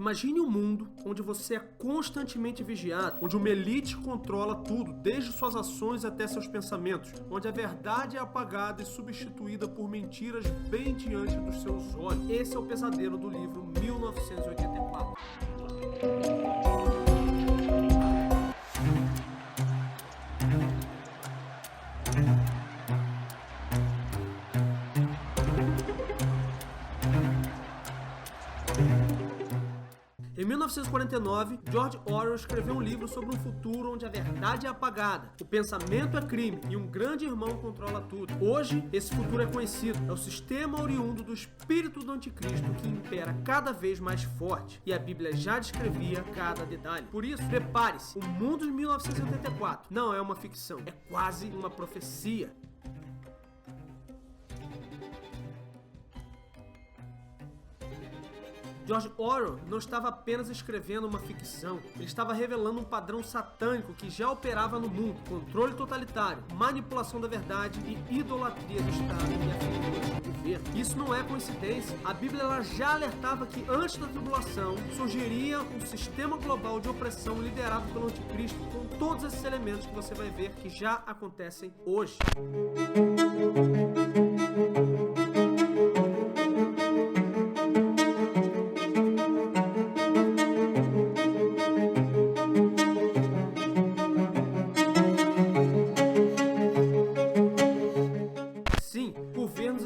Imagine um mundo onde você é constantemente vigiado, onde uma elite controla tudo, desde suas ações até seus pensamentos, onde a verdade é apagada e substituída por mentiras bem diante dos seus olhos. Esse é o pesadelo do livro 1984. Em 1949, George Orwell escreveu um livro sobre um futuro onde a verdade é apagada, o pensamento é crime e um grande irmão controla tudo. Hoje, esse futuro é conhecido, é o sistema oriundo do espírito do anticristo que impera cada vez mais forte, e a Bíblia já descrevia cada detalhe. Por isso, prepare-se, o mundo de 1984 não é uma ficção, é quase uma profecia. George Orwell não estava apenas escrevendo uma ficção, ele estava revelando um padrão satânico que já operava no mundo: controle totalitário, manipulação da verdade e idolatria do Estado e a figura do governo. Isso não é coincidência. A Bíblia ela já alertava que antes da tribulação surgiria um sistema global de opressão liderado pelo anticristo, com todos esses elementos que você vai ver que já acontecem hoje.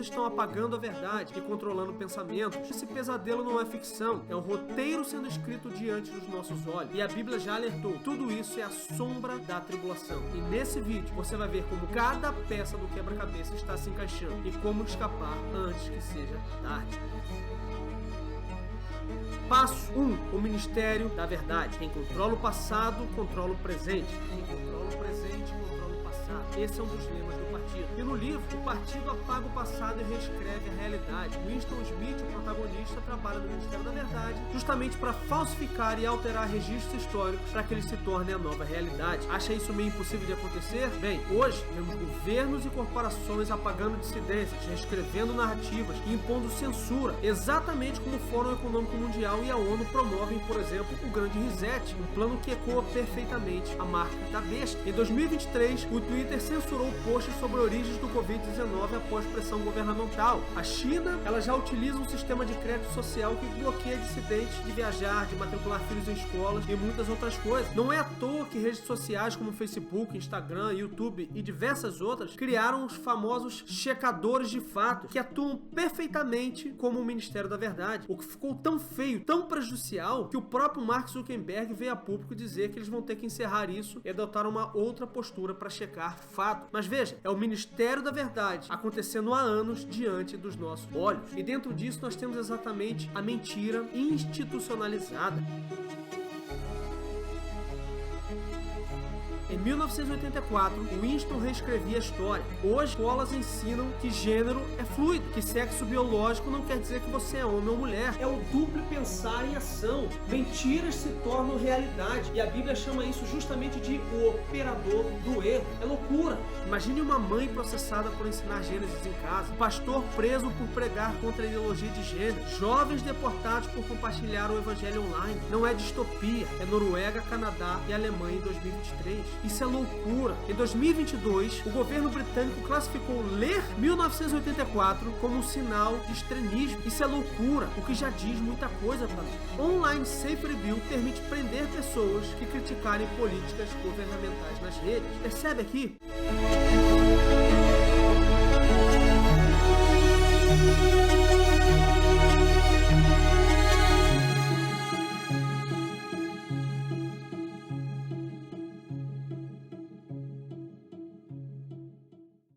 Estão apagando a verdade e controlando pensamentos. Esse pesadelo não é ficção, é um roteiro sendo escrito diante dos nossos olhos. E a Bíblia já alertou, tudo isso é a sombra da tribulação. E nesse vídeo você vai ver como cada peça do quebra-cabeça está se encaixando e como escapar antes que seja tarde. Passo 1. O Ministério da Verdade. Quem controla o passado, controla o presente. Quem controla o presente, controla o passado. Esse é um dos lemas do partido. E no livro, o partido apaga o passado e reescreve a realidade. Winston Smith, o protagonista, trabalha no Ministério da Verdade justamente para falsificar e alterar registros históricos para que eles se tornem a nova realidade. Acha isso meio impossível de acontecer? Bem, hoje vemos governos e corporações apagando dissidências, reescrevendo narrativas e impondo censura, exatamente como o Fórum Econômico Mundial e a ONU promovem, por exemplo, o Grande Reset, um plano que ecoa perfeitamente a marca da besta. Em 2023, o Twitter censurou posts sobre origens do Covid-19 após pressão governamental. A China, ela já utiliza um sistema de crédito social que bloqueia dissidentes de viajar, de matricular filhos em escolas e muitas outras coisas. Não é à toa que redes sociais como Facebook, Instagram, YouTube e diversas outras criaram os famosos checadores de fatos, que atuam perfeitamente como o Ministério da Verdade. O que ficou tão feio, tão prejudicial, que o próprio Mark Zuckerberg veio a público dizer que eles vão ter que encerrar isso e adotar uma outra postura para checar fato. Mas veja, é o Ministério da Verdade acontecendo há anos diante dos nossos olhos. E dentro disso nós temos exatamente a mentira institucionalizada. Em 1984, Winston reescrevia a história. Hoje, escolas ensinam que gênero é fluido, que sexo biológico não quer dizer que você é homem ou mulher. É o duplo pensar em ação. Mentiras se tornam realidade. E a Bíblia chama isso justamente de o operador do erro. É loucura. Imagine uma mãe processada por ensinar Gênesis em casa, um pastor preso por pregar contra a ideologia de gênero, jovens deportados por compartilhar o evangelho online. Não é distopia, é Noruega, Canadá e Alemanha em 2023. Isso é loucura. Em 2022, o governo britânico classificou ler 1984 como um sinal de extremismo. Isso é loucura, o que já diz muita coisa para nós. Online Safer Bill permite prender pessoas que criticarem políticas governamentais nas redes. Percebe aqui?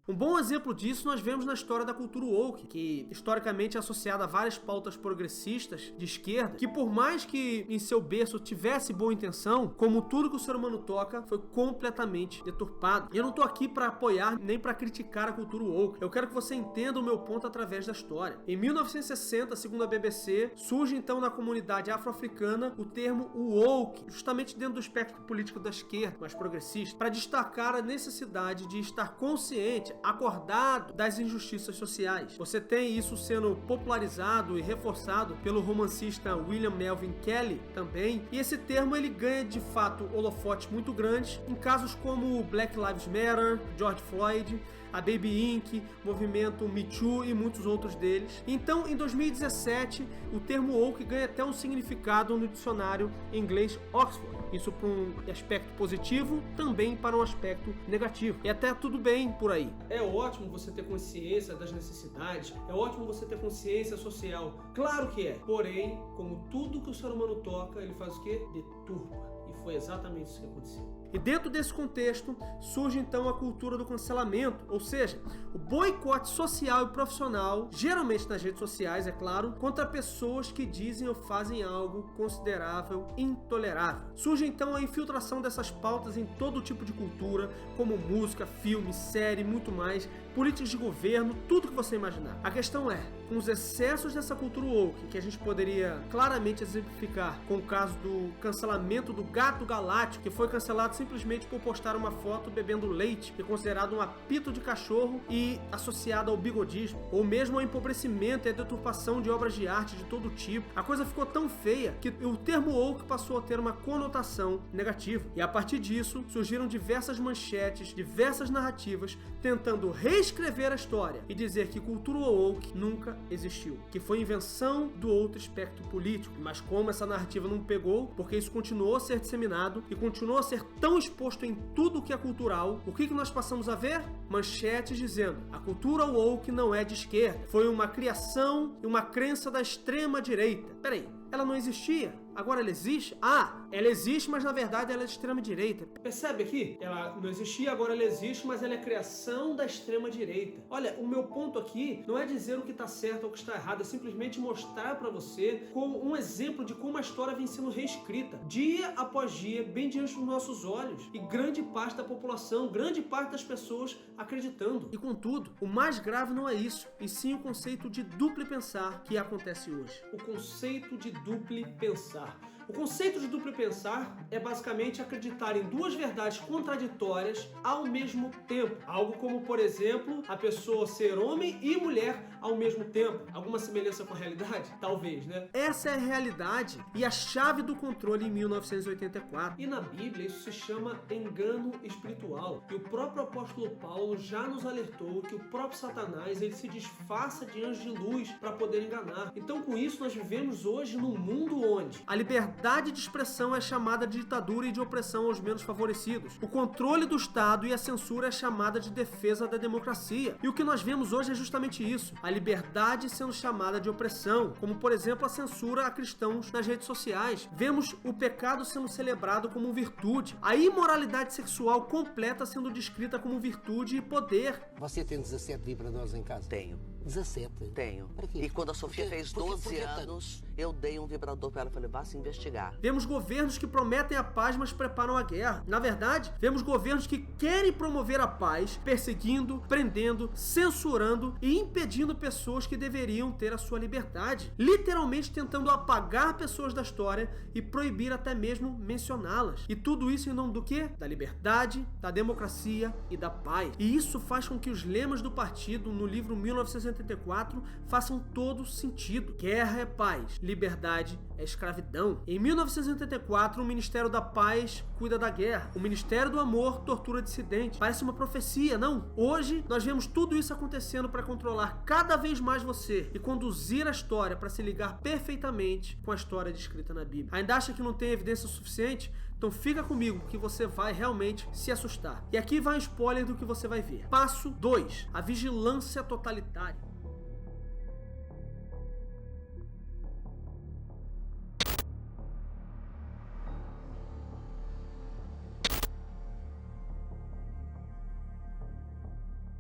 Um bom exemplo disso nós vemos na história da cultura woke, que historicamente é associada a várias pautas progressistas de esquerda, que por mais que em seu berço tivesse boa intenção, como tudo que o ser humano toca, foi completamente deturpado. E eu não tô aqui para apoiar nem para criticar a cultura woke. Eu quero que você entenda o meu ponto através da história. Em 1960, segundo a BBC, surge então na comunidade afro-africana o termo woke, justamente dentro do espectro político da esquerda, mais progressista, para destacar a necessidade de estar consciente, acordado das injustiças sociais. Você tem isso sendo popularizado e reforçado pelo romancista William Melvin Kelly também, e esse termo ele ganha de fato holofotes muito grandes em casos como Black Lives Matter, George Floyd, a Baby Inc., movimento Me Too e muitos outros deles. Então, em 2017, o termo woke ganha até um significado no dicionário em inglês Oxford. Isso para um aspecto positivo, também para um aspecto negativo. E até tudo bem por aí. É ótimo você ter consciência das necessidades, é ótimo você ter consciência social. Claro que é. Porém, como tudo que o ser humano toca, ele faz o quê? Deturpa. E foi exatamente isso que aconteceu. E dentro desse contexto, surge então a cultura do cancelamento, ou seja, o boicote social e profissional, geralmente nas redes sociais, é claro, contra pessoas que dizem ou fazem algo considerável intolerável. Surge então a infiltração dessas pautas em todo tipo de cultura, como música, filme, série, muito mais, políticas de governo, tudo que você imaginar. A questão é, com os excessos dessa cultura woke, que a gente poderia claramente exemplificar com o caso do cancelamento do Gato Galáctico, que foi cancelado simplesmente por postar uma foto bebendo leite, que é considerado um apito de cachorro e associado ao bigodismo, ou mesmo ao empobrecimento e à deturpação de obras de arte de todo tipo. A coisa ficou tão feia que o termo woke passou a ter uma conotação negativa. E a partir disso, surgiram diversas manchetes, diversas narrativas, tentando reescrever a história e dizer que cultura woke nunca existiu, que foi invenção do outro espectro político. Mas como essa narrativa não pegou, porque isso continuou a ser disseminado e continuou a ser tão exposto em tudo que é cultural, o que nós passamos a ver? Manchetes dizendo: a cultura woke não é de esquerda, foi uma criação e uma crença da extrema direita. Peraí, ela não existia? Agora ela existe? Ah, ela existe, mas na verdade ela é de extrema direita. Percebe aqui? Ela não existia, agora ela existe, mas ela é criação da extrema direita. Olha, o meu ponto aqui não é dizer o que está certo ou o que está errado, é simplesmente mostrar para você com um exemplo de como a história vem sendo reescrita, dia após dia, bem diante dos nossos olhos. E grande parte da população, grande parte das pessoas acreditando. E contudo, o mais grave não é isso, e sim o conceito de duplo pensar que acontece hoje. O conceito de duplo pensar. O conceito de duplo pensar é basicamente acreditar em duas verdades contraditórias ao mesmo tempo. Algo como, por exemplo, a pessoa ser homem e mulher ao mesmo tempo. Alguma semelhança com a realidade? Talvez, né? Essa é a realidade e a chave do controle em 1984. E na Bíblia isso se chama engano espiritual. E o próprio apóstolo Paulo já nos alertou que o próprio Satanás ele se disfarça de anjo de luz para poder enganar. Então com isso nós vivemos hoje num mundo onde a liberdade de expressão é chamada de ditadura e de opressão aos menos favorecidos. O controle do Estado e a censura é chamada de defesa da democracia. E o que nós vemos hoje é justamente isso. A liberdade sendo chamada de opressão, como por exemplo a censura a cristãos nas redes sociais. Vemos o pecado sendo celebrado como virtude. A imoralidade sexual completa sendo descrita como virtude e poder. Você tem 17 vibradores em casa? Tenho. 17? Tenho. Para quê? E quando a Sofia fez 12 anos, eu dei um vibrador para ela e falei, vá se investigar. Vemos governos que prometem a paz, mas preparam a guerra. Na verdade, vemos governos que querem promover a paz, perseguindo, prendendo, censurando e impedindo pessoas que deveriam ter a sua liberdade. Literalmente tentando apagar pessoas da história e proibir até mesmo mencioná-las. E tudo isso em nome do quê? Da liberdade, da democracia e da paz. E isso faz com que os lemas do partido no livro 1984 façam todo sentido. Guerra é paz, liberdade é escravidão. Em 1984, o Ministério da Paz cuida da guerra. O Ministério do Amor tortura dissidentes. Parece uma profecia, não? Hoje, nós vemos tudo isso acontecendo para controlar cada vez mais você e conduzir a história para se ligar perfeitamente com a história descrita na Bíblia. Ainda acha que não tem evidência suficiente? Então fica comigo que você vai realmente se assustar. E aqui vai um spoiler do que você vai ver. Passo 2. A vigilância totalitária.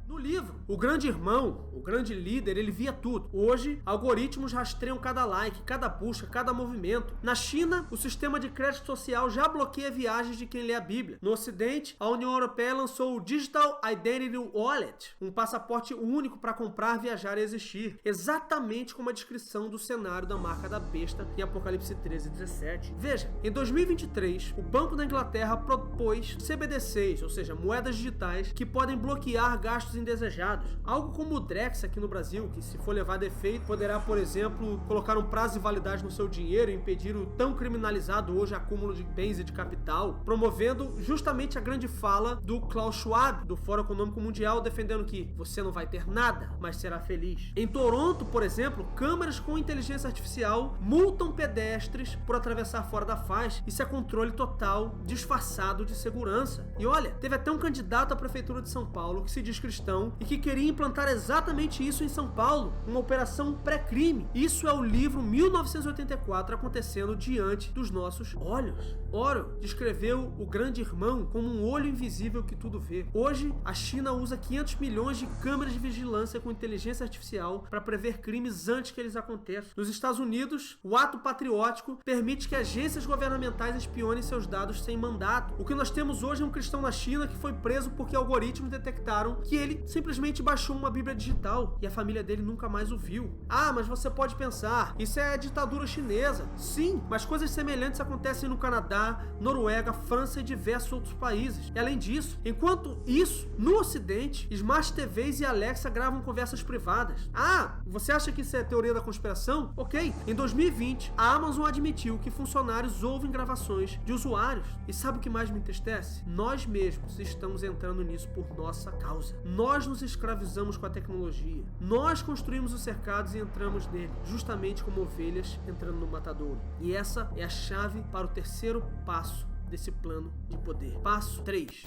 No livro, o grande irmão, o grande líder, ele via tudo. Hoje, algoritmos rastreiam cada like, cada busca, cada movimento. Na China, o sistema de crédito social já bloqueia viagens de quem lê a Bíblia. No Ocidente, a União Europeia lançou o Digital Identity Wallet, um passaporte único para comprar, viajar e existir. Exatamente como a descrição do cenário da marca da besta em Apocalipse 13:17. Veja, em 2023, o Banco da Inglaterra propôs CBDCs, ou seja, moedas digitais, que podem bloquear gastos indesejados. Algo como o Drex aqui no Brasil, que se for levado a efeito, poderá, por exemplo, colocar um prazo de validade no seu dinheiro e impedir o tão criminalizado hoje acúmulo de bens e de capital, promovendo justamente a grande fala do Klaus Schwab, do Fórum Econômico Mundial, defendendo que você não vai ter nada, mas será feliz. Em Toronto, por exemplo, câmeras com inteligência artificial multam pedestres por atravessar fora da faixa. Isso é controle total, disfarçado de segurança. E olha, teve até um candidato à prefeitura de São Paulo que se diz cristão e que queria implantar exatamente isso em São Paulo, uma operação pré-crime. Isso é o livro 1984 acontecendo diante dos nossos olhos. Orwell descreveu o grande irmão como um olho invisível que tudo vê. Hoje, a China usa 500 milhões de câmeras de vigilância com inteligência artificial para prever crimes antes que eles aconteçam. Nos Estados Unidos, o ato patriótico permite que agências governamentais espionem seus dados sem mandato. O que nós temos hoje é um cristão na China que foi preso porque algoritmos detectaram que ele simplesmente baixou uma Bíblia digital e a família dele nunca mais o viu. Ah, mas você pode pensar, isso é a ditadura chinesa. Sim, mas coisas semelhantes acontecem no Canadá, Noruega, França e diversos outros países. E além disso, enquanto isso, no Ocidente, Smart TVs e Alexa gravam conversas privadas. Ah, você acha que isso é teoria da conspiração? Ok. Em 2020, a Amazon admitiu que funcionários ouvem gravações de usuários. E sabe o que mais me entristece? Nós mesmos estamos entrando nisso por nossa causa. Nós nos escravizamos com a tecnologia. Nós construímos os cercados e entramos nele, justamente como ovelhas entrando no matadouro. E essa é a chave para o terceiro passo desse plano de poder. Passo 3.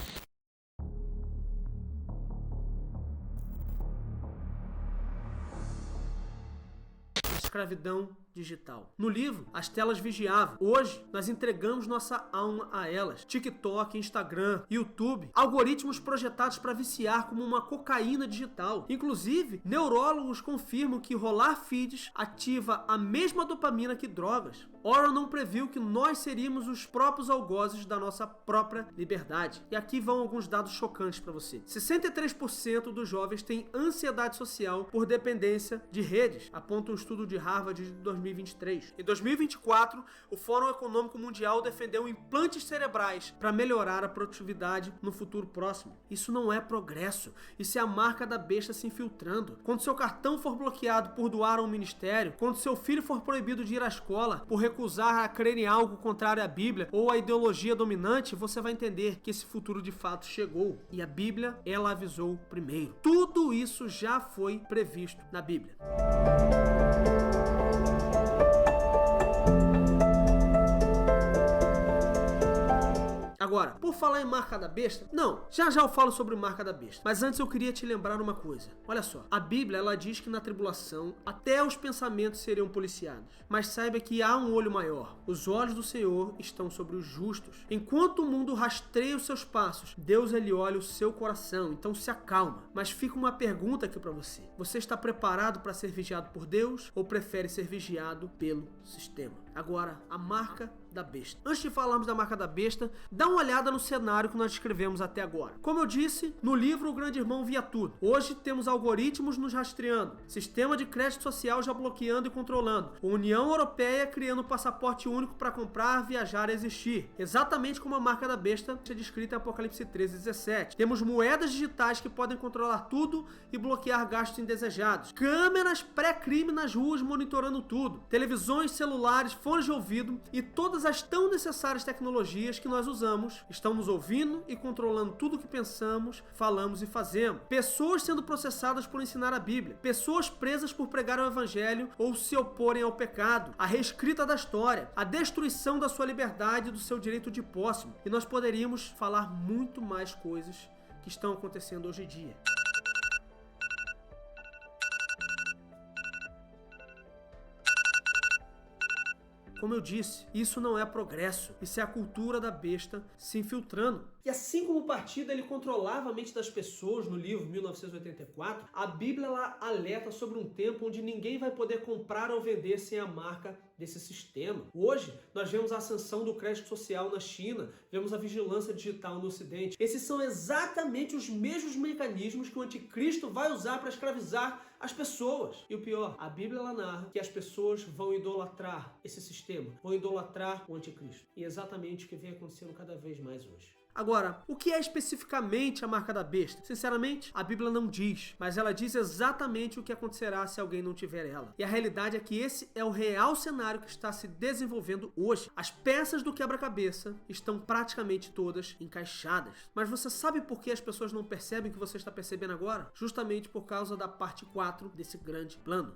Escravidão digital. No livro, as telas vigiavam. Hoje, nós entregamos nossa alma a elas. TikTok, Instagram, YouTube, algoritmos projetados para viciar como uma cocaína digital. Inclusive, neurólogos confirmam que rolar feeds ativa a mesma dopamina que drogas. Orwell não previu que nós seríamos os próprios algozes da nossa própria liberdade. E aqui vão alguns dados chocantes para você. 63% dos jovens têm ansiedade social por dependência de redes, aponta um estudo de Harvard de 2023. Em 2024, o Fórum Econômico Mundial defendeu implantes cerebrais para melhorar a produtividade no futuro próximo. Isso não é progresso, isso é a marca da besta se infiltrando. Quando seu cartão for bloqueado por doar a um ministério, quando seu filho for proibido de ir à escola por recusar a crer em algo contrário à Bíblia ou à ideologia dominante, você vai entender que esse futuro de fato chegou. E a Bíblia, ela avisou primeiro. Tudo isso já foi previsto na Bíblia. Agora, por falar em marca da besta, não, já eu falo sobre marca da besta. Mas antes eu queria te lembrar uma coisa. Olha só, a Bíblia, ela diz que na tribulação até os pensamentos seriam policiados. Mas saiba que há um olho maior. Os olhos do Senhor estão sobre os justos. Enquanto o mundo rastreia os seus passos, Deus, ele olha o seu coração. Então se acalma. Mas fica uma pergunta aqui pra você. Você está preparado para ser vigiado por Deus ou prefere ser vigiado pelo sistema? Agora, a marca da besta. Antes de falarmos da marca da besta, dá uma olhada no cenário que nós descrevemos até agora. Como eu disse, no livro o grande irmão via tudo. Hoje temos algoritmos nos rastreando, sistema de crédito social já bloqueando e controlando, União Europeia criando um passaporte único para comprar, viajar e existir. Exatamente como a marca da besta é descrita em Apocalipse 13:17. Temos moedas digitais que podem controlar tudo e bloquear gastos indesejados. Câmeras pré-crime nas ruas monitorando tudo. Televisões, celulares, fones de ouvido e todas as tão necessárias tecnologias que nós usamos estão nos ouvindo e controlando tudo o que pensamos, falamos e fazemos. Pessoas sendo processadas por ensinar a Bíblia. Pessoas presas por pregar o Evangelho ou se oporem ao pecado. A reescrita da história. A destruição da sua liberdade e do seu direito de posse. E nós poderíamos falar muito mais coisas que estão acontecendo hoje em dia. Como eu disse, isso não é progresso, isso é a cultura da besta se infiltrando. E assim como o partido ele controlava a mente das pessoas no livro 1984, a Bíblia ela alerta sobre um tempo onde ninguém vai poder comprar ou vender sem a marca desse sistema. Hoje, nós vemos a ascensão do crédito social na China, vemos a vigilância digital no Ocidente. Esses são exatamente os mesmos mecanismos que o anticristo vai usar para escravizar as pessoas. E o pior, a Bíblia ela narra que as pessoas vão idolatrar esse sistema, vão idolatrar o anticristo. E é exatamente o que vem acontecendo cada vez mais hoje. Agora, o que é especificamente a marca da besta? Sinceramente, a Bíblia não diz, mas ela diz exatamente o que acontecerá se alguém não tiver ela. E a realidade é que esse é o real cenário que está se desenvolvendo hoje. As peças do quebra-cabeça estão praticamente todas encaixadas. Mas você sabe por que as pessoas não percebem o que você está percebendo agora? Justamente por causa da parte 4 desse grande plano.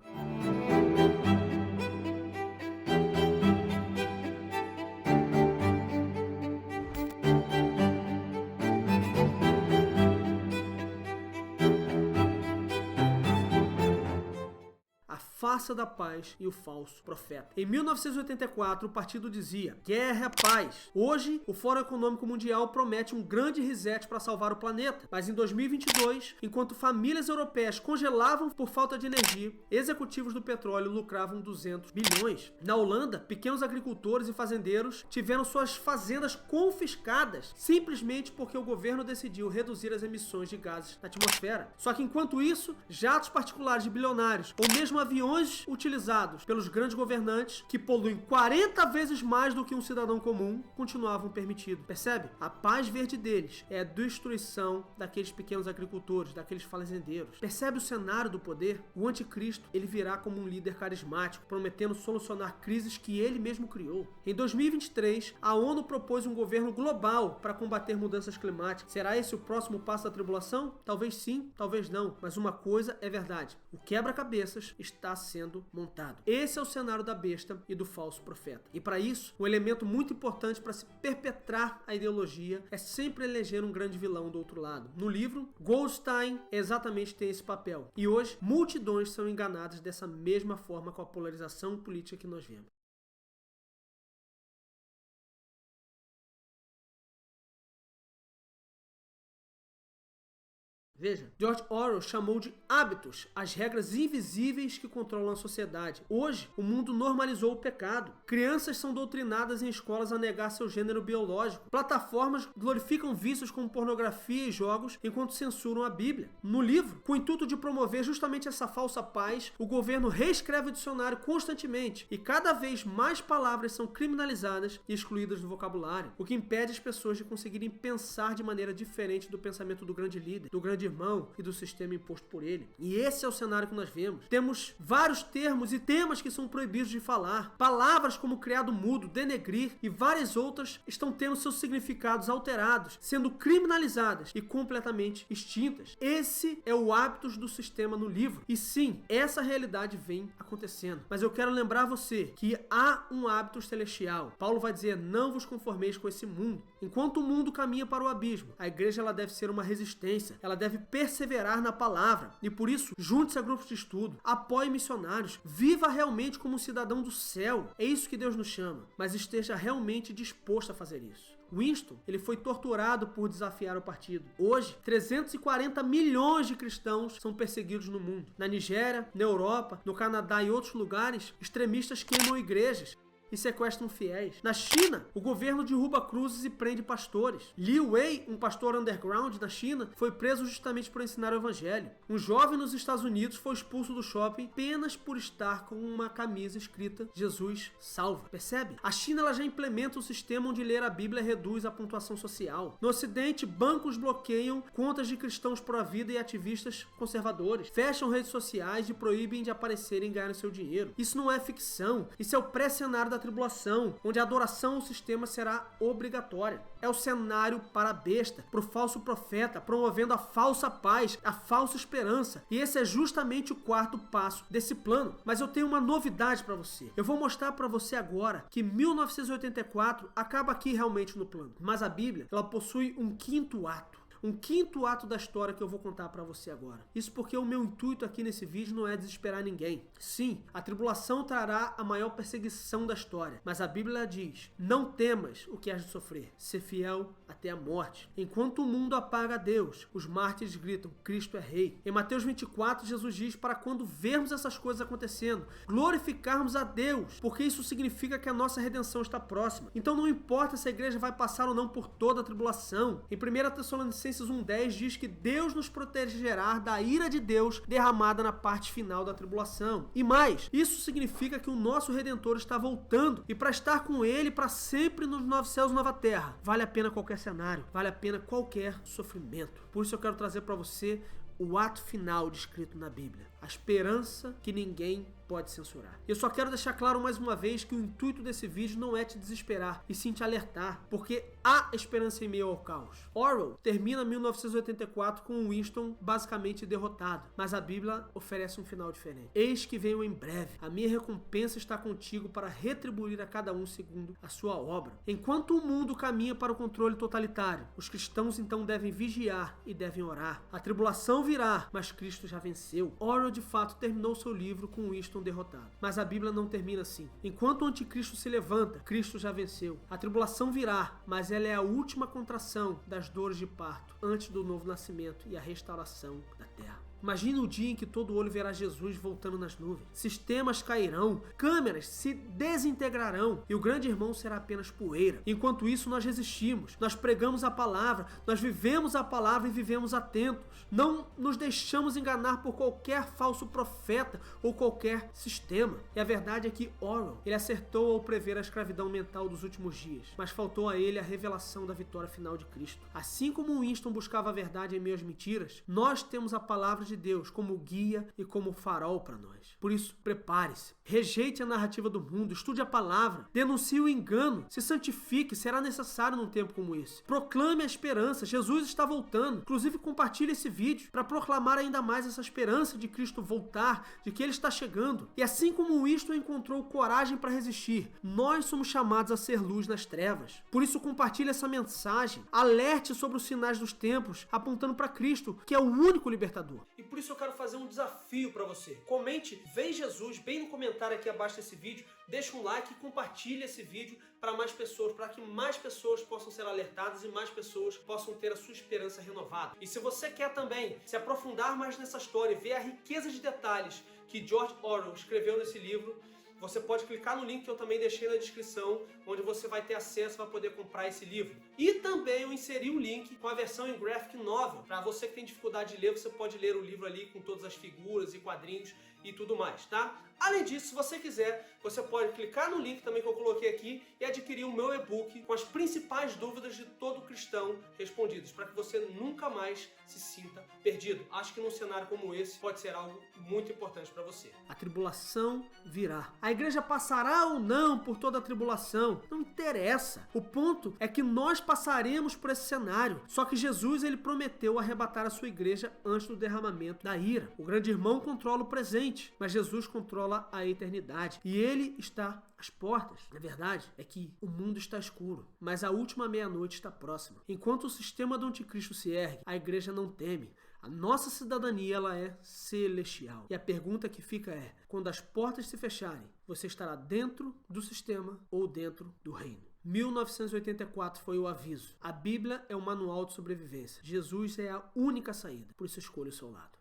Farsa da paz e o falso profeta. Em 1984, o partido dizia: guerra é paz. Hoje, o Fórum Econômico Mundial promete um grande reset para salvar o planeta. Mas em 2022, enquanto famílias europeias congelavam por falta de energia, executivos do petróleo lucravam 200 bilhões. Na Holanda, pequenos agricultores e fazendeiros tiveram suas fazendas confiscadas simplesmente porque o governo decidiu reduzir as emissões de gases na atmosfera. Só que enquanto isso, jatos particulares de bilionários ou mesmo aviões utilizados pelos grandes governantes, que poluem 40 vezes mais do que um cidadão comum, continuavam permitidos. Percebe? A paz verde deles é a destruição daqueles pequenos agricultores, daqueles fazendeiros. Percebe o cenário do poder? O anticristo, ele virá como um líder carismático, prometendo solucionar crises que ele mesmo criou. Em 2023, a ONU propôs um governo global para combater mudanças climáticas. Será esse o próximo passo da tribulação? Talvez sim, talvez não. Mas uma coisa é verdade: o quebra-cabeças está sendo montado. Esse é o cenário da besta e do falso profeta. E para isso, um elemento muito importante para se perpetrar a ideologia é sempre eleger um grande vilão do outro lado. No livro, Goldstein exatamente tem esse papel. E hoje, multidões são enganadas dessa mesma forma com a polarização política que nós vemos. Veja, George Orwell chamou de hábitos as regras invisíveis que controlam a sociedade. Hoje, o mundo normalizou o pecado. Crianças são doutrinadas em escolas a negar seu gênero biológico. Plataformas glorificam vícios como pornografia e jogos, enquanto censuram a Bíblia. No livro, com o intuito de promover justamente essa falsa paz, o governo reescreve o dicionário constantemente e cada vez mais palavras são criminalizadas e excluídas do vocabulário, o que impede as pessoas de conseguirem pensar de maneira diferente do pensamento do grande líder, do grande irmão e do sistema imposto por ele. E esse é o cenário que nós vemos. Temos vários termos e temas que são proibidos de falar. Palavras como criado mudo, denegrir e várias outras estão tendo seus significados alterados, sendo criminalizadas e completamente extintas. Esse é o hábitos do sistema no livro. E sim, essa realidade vem acontecendo. Mas eu quero lembrar você que há um hábito celestial. Paulo vai dizer: não vos conformeis com esse mundo. Enquanto o mundo caminha para o abismo, a igreja ela deve ser uma resistência. Ela deve perseverar na palavra. E por isso, junte-se a grupos de estudo, apoie missionários, viva realmente como um cidadão do céu. É isso que Deus nos chama, mas esteja realmente disposto a fazer isso. Winston, ele foi torturado por desafiar o partido. Hoje, 340 milhões de cristãos são perseguidos no mundo. Na Nigéria, na Europa, no Canadá e outros lugares, extremistas queimam igrejas e sequestram fiéis. Na China, o governo derruba cruzes e prende pastores. Li Wei, um pastor underground na China, foi preso justamente por ensinar o evangelho. Um jovem nos Estados Unidos foi expulso do shopping apenas por estar com uma camisa escrita Jesus salva. Percebe? A China ela já implementa um sistema onde ler a Bíblia reduz a pontuação social. No Ocidente, bancos bloqueiam contas de cristãos pró-vida e ativistas conservadores. Fecham redes sociais e proíbem de aparecerem e ganharem seu dinheiro. Isso não é ficção. Isso é o pré-cenário da tribulação, onde a adoração ao sistema será obrigatória. É o cenário para a besta, para o falso profeta, promovendo a falsa paz, a falsa esperança. E esse é justamente o quarto passo desse plano. Mas eu tenho uma novidade para você. Eu vou mostrar para você agora que 1984 acaba aqui realmente no plano. Mas a Bíblia, ela possui um quinto ato. um quinto ato da história que eu vou contar para você agora. Isso porque o meu intuito aqui nesse vídeo não é desesperar ninguém. Sim, a tribulação trará a maior perseguição da história, mas a Bíblia diz: não temas o que has de sofrer, ser fiel até a morte. Enquanto o mundo apaga a Deus, os mártires gritam: Cristo é rei. Em Mateus 24, Jesus diz para quando vermos essas coisas acontecendo, glorificarmos a Deus, porque isso significa que a nossa redenção está próxima. Então não importa se a igreja vai passar ou não por toda a tribulação. Em 1 Tessalonicenses 1,10 diz que Deus nos protegerá da ira de Deus derramada na parte final da tribulação. E mais, isso significa que o nosso Redentor está voltando, e para estar com Ele para sempre nos novos céus e nova terra, vale a pena qualquer cenário, vale a pena qualquer sofrimento. Por isso eu quero trazer para você o ato final descrito na Bíblia, a esperança que ninguém pode censurar. Eu só quero deixar claro mais uma vez que o intuito desse vídeo não é te desesperar, e sim te alertar, porque há esperança em meio ao caos. Orwell termina 1984 com Winston basicamente derrotado, mas a Bíblia oferece um final diferente. Eis que venho em breve, a minha recompensa está contigo para retribuir a cada um segundo a sua obra. Enquanto o mundo caminha para o controle totalitário, os cristãos então devem vigiar e devem orar. A tribulação virá, mas Cristo já venceu. Orwell de fato terminou seu livro com Winston derrotado, mas a Bíblia não termina assim. Enquanto o anticristo se levanta, Cristo já venceu. A tribulação virá, mas ela é a última contração das dores de parto antes do novo nascimento e a restauração da terra. Imagine o dia em que todo olho verá Jesus voltando nas nuvens. Sistemas cairão, câmeras se desintegrarão e o grande irmão será apenas poeira. Enquanto isso, nós resistimos, nós pregamos a palavra, nós vivemos a palavra e vivemos atentos. Não nos deixamos enganar por qualquer falso profeta ou qualquer sistema. E a verdade é que Orwell, ele acertou ao prever a escravidão mental dos últimos dias, mas faltou a ele a revelação da vitória final de Cristo. Assim como Winston buscava a verdade em meio às mentiras, nós temos a palavra de Deus como guia e como farol para nós. Por isso, prepare-se. Rejeite a narrativa do mundo, estude a palavra, denuncie o engano, se santifique, será necessário num tempo como esse. Proclame a esperança, Jesus está voltando. Inclusive, compartilhe esse vídeo para proclamar ainda mais essa esperança de Cristo voltar, de que Ele está chegando. E assim como Winston encontrou coragem para resistir, nós somos chamados a ser luz nas trevas. Por isso, compartilhe essa mensagem, alerte sobre os sinais dos tempos, apontando para Cristo, que é o único libertador. E por isso eu quero fazer um desafio para você. Comente "Vem Jesus" bem no comentário aqui abaixo desse vídeo, deixa um like e compartilhe esse vídeo para mais pessoas, para que mais pessoas possam ser alertadas e mais pessoas possam ter a sua esperança renovada. E se você quer também se aprofundar mais nessa história e ver a riqueza de detalhes que George Orwell escreveu nesse livro, você pode clicar no link que eu também deixei na descrição, onde você vai ter acesso, vai poder comprar esse livro. E também eu inseri um link com a versão em graphic novel. Para você que tem dificuldade de ler, você pode ler o livro ali com todas as figuras e quadrinhos e tudo mais, tá? Além disso, se você quiser, você pode clicar no link também que eu coloquei aqui e adquirir o meu e-book com as principais dúvidas de todo cristão respondidas, para que você nunca mais se sinta perdido. Acho que num cenário como esse pode ser algo muito importante para você. A tribulação virá. A igreja passará ou não por toda a tribulação? Não interessa. O ponto é que nós passaremos por esse cenário. Só que Jesus, ele prometeu arrebatar a sua igreja antes do derramamento da ira. O grande irmão controla o presente, mas Jesus controla a eternidade. E ele está às portas. A verdade é que o mundo está escuro, mas a última meia-noite está próxima. Enquanto o sistema do anticristo se ergue, a igreja não teme. A nossa cidadania, ela é celestial. E a pergunta que fica é: quando as portas se fecharem, você estará dentro do sistema ou dentro do reino? 1984 foi o aviso. A Bíblia é um manual de sobrevivência. Jesus é a única saída. Por isso escolha o seu lado.